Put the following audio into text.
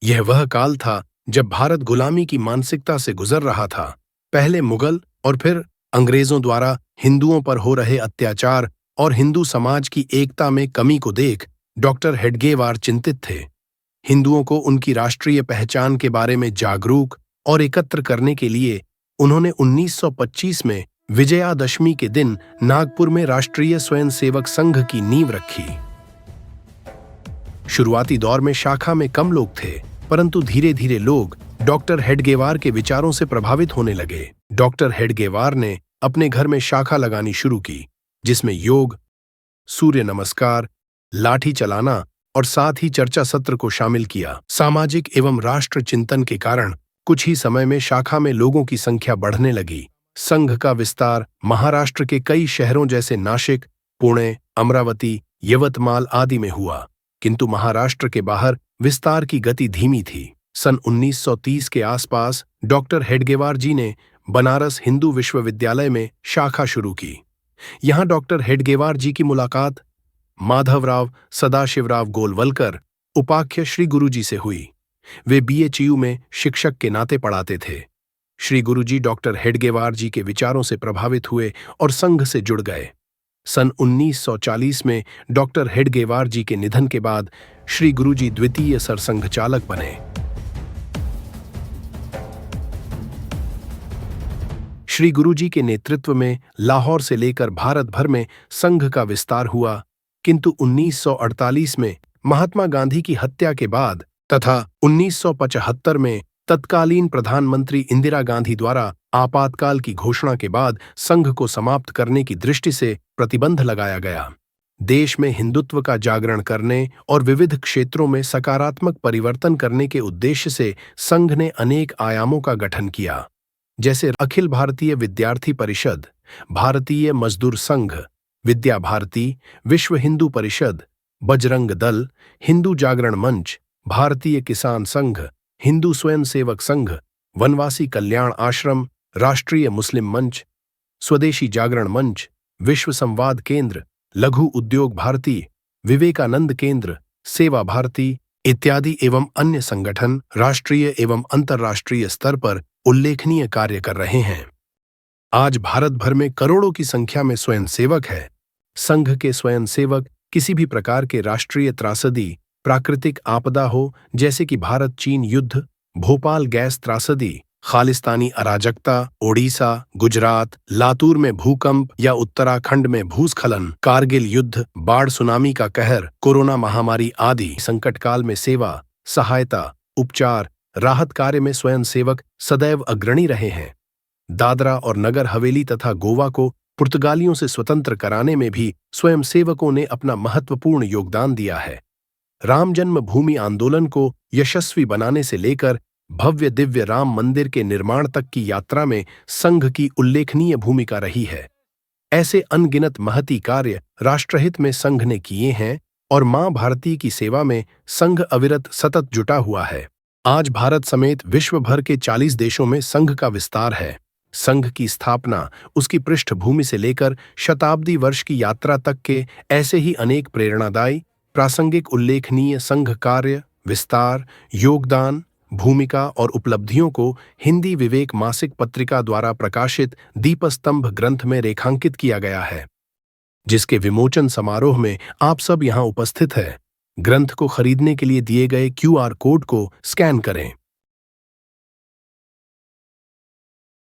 यह वह काल था जब भारत गुलामी की मानसिकता से गुजर रहा था। पहले मुगल और फिर अंग्रेजों द्वारा हिंदुओं पर हो रहे अत्याचार और हिंदू समाज की एकता में कमी को देख डॉक्टर हेडगेवार चिंतित थे। हिंदुओं को उनकी राष्ट्रीय पहचान के बारे में जागरूक और एकत्र करने के लिए उन्होंने 1925 में विजयादशमी के दिन नागपुर में राष्ट्रीय स्वयंसेवक संघ की नींव रखी। शुरुआती दौर में शाखा में कम लोग थे, परंतु धीरे धीरे लोग डॉक्टर हेडगेवार के विचारों से प्रभावित होने लगे। डॉक्टर हेडगेवार ने अपने घर में शाखा लगानी शुरू की, जिसमें योग, सूर्य नमस्कार, लाठी चलाना और साथ ही चर्चा सत्र को शामिल किया। सामाजिक एवं राष्ट्र चिंतन के कारण कुछ ही समय में शाखा में लोगों की संख्या बढ़ने लगी। संघ का विस्तार महाराष्ट्र के कई शहरों जैसे नासिक, पुणे, अमरावती, यवतमाल आदि में हुआ, किंतु महाराष्ट्र के बाहर विस्तार की गति धीमी थी। सन 1930 के आसपास डॉक्टर हेडगेवार जी ने बनारस हिंदू विश्वविद्यालय में शाखा शुरू की। यहां डॉक्टर हेडगेवार जी की मुलाकात माधवराव सदाशिवराव गोलवलकर, उपाख्य श्री गुरुजी से हुई। वे BHU में शिक्षक के नाते पढ़ाते थे। श्री गुरुजी डॉक्टर हेडगेवार जी के विचारों से प्रभावित हुए और संघ से जुड़ गए। सन 1940 में डॉक्टर हेडगेवार जी के निधन के बाद श्री गुरुजी द्वितीय सरसंघ चालक बने। श्री गुरुजी के नेतृत्व में लाहौर से लेकर भारत भर में संघ का विस्तार हुआ, किंतु 1948 में महात्मा गांधी की हत्या के बाद तथा 1975 में तत्कालीन प्रधानमंत्री इंदिरा गांधी द्वारा आपातकाल की घोषणा के बाद संघ को समाप्त करने की दृष्टि से प्रतिबंध लगाया गया। देश में हिंदुत्व का जागरण करने और विविध क्षेत्रों में सकारात्मक परिवर्तन करने के उद्देश्य से संघ ने अनेक आयामों का गठन किया, जैसे अखिल भारतीय विद्यार्थी परिषद, भारतीय मजदूर संघ, विद्या भारती, विश्व हिंदू परिषद, बजरंग दल, हिंदू जागरण मंच, भारतीय किसान संघ, हिंदू स्वयंसेवक संघ, वनवासी कल्याण आश्रम, राष्ट्रीय मुस्लिम मंच, स्वदेशी जागरण मंच, विश्व संवाद केंद्र, लघु उद्योग भारती, विवेकानंद केंद्र, सेवा भारती इत्यादि एवं अन्य संगठन राष्ट्रीय एवं अंतर्राष्ट्रीय स्तर पर उल्लेखनीय कार्य कर रहे हैं। आज भारत भर में करोड़ों की संख्या में स्वयंसेवक है। संघ के स्वयंसेवक किसी भी प्रकार के राष्ट्रीय त्रासदी, प्राकृतिक आपदा हो जैसे कि भारत चीन युद्ध, भोपाल गैस त्रासदी, खालिस्तानी अराजकता, ओडिशा, गुजरात, लातूर में भूकंप या उत्तराखंड में भूस्खलन, कारगिल युद्ध, बाढ़, सुनामी का कहर, कोरोना महामारी आदि संकट काल में सेवा, सहायता, उपचार, राहत कार्य में स्वयंसेवक सदैव अग्रणी रहे हैं। दादरा और नगर हवेली तथा गोवा को पुर्तगालियों से स्वतंत्र कराने में भी स्वयंसेवकों ने अपना महत्वपूर्ण योगदान दिया है। राम जन्मभूमि आंदोलन को यशस्वी बनाने से लेकर भव्य दिव्य राम मंदिर के निर्माण तक की यात्रा में संघ की उल्लेखनीय भूमिका रही है। ऐसे अनगिनत महती कार्य राष्ट्रहित में संघ ने किए हैं और मां भारती की सेवा में संघ अविरत सतत जुटा हुआ है। आज भारत समेत विश्व भर के 40 देशों में संघ का विस्तार है। संघ की स्थापना, उसकी पृष्ठभूमि से लेकर शताब्दी वर्ष की यात्रा तक के ऐसे ही अनेक प्रेरणादायी, प्रासंगिक, उल्लेखनीय संघ कार्य, विस्तार, योगदान, भूमिका और उपलब्धियों को हिंदी विवेक मासिक पत्रिका द्वारा प्रकाशित दीपस्तंभ ग्रंथ में रेखांकित किया गया है, जिसके विमोचन समारोह में आप सब यहां उपस्थित हैं। ग्रंथ को खरीदने के लिए दिए गए QR कोड को स्कैन करें।